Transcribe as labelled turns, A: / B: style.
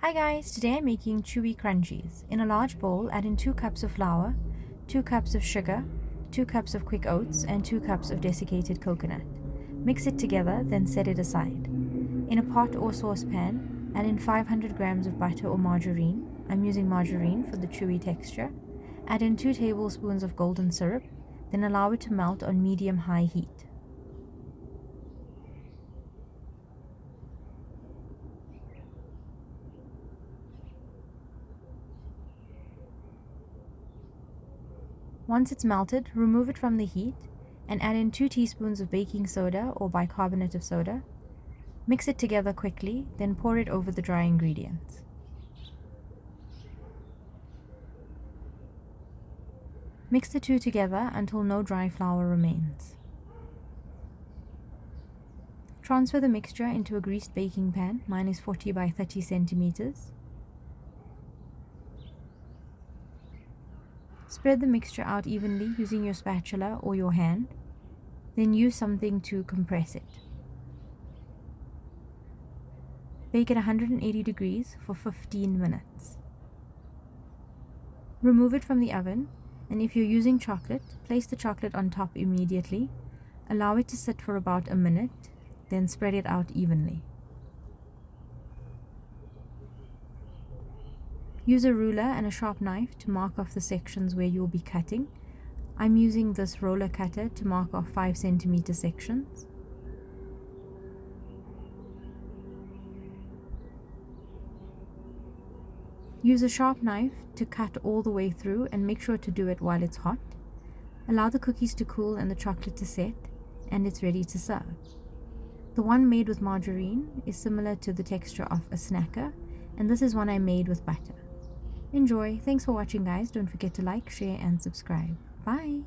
A: Hi guys, today I'm making chewy crunchies. In a large bowl, add in 2 cups of flour, 2 cups of sugar, 2 cups of quick oats, and 2 cups of desiccated coconut. Mix it together, then set it aside. In a pot or saucepan, add in 500 grams of butter or margarine. I'm using margarine for the chewy texture. Add in 2 tablespoons of golden syrup, then allow it to melt on medium-high heat. Once it's melted, remove it from the heat and add in 2 teaspoons of baking soda or bicarbonate of soda. Mix it together quickly, then pour it over the dry ingredients. Mix the two together until no dry flour remains. Transfer the mixture into a greased baking pan. Mine is 40 by 30 centimeters. Spread the mixture out evenly using your spatula or your hand, then use something to compress it. Bake at 180 degrees for 15 minutes. Remove it from the oven, and if you're using chocolate, place the chocolate on top immediately. Allow it to sit for about a minute, then spread it out evenly. Use a ruler and a sharp knife to mark off the sections where you'll be cutting. I'm using this roller cutter to mark off 5 centimeter sections. Use a sharp knife to cut all the way through and make sure to do it while it's hot. Allow the cookies to cool and the chocolate to set, and it's ready to serve. The one made with margarine is similar to the texture of a snacker, and this is one I made with butter. Enjoy! Thanks for watching guys, don't forget to like, share and subscribe. Bye!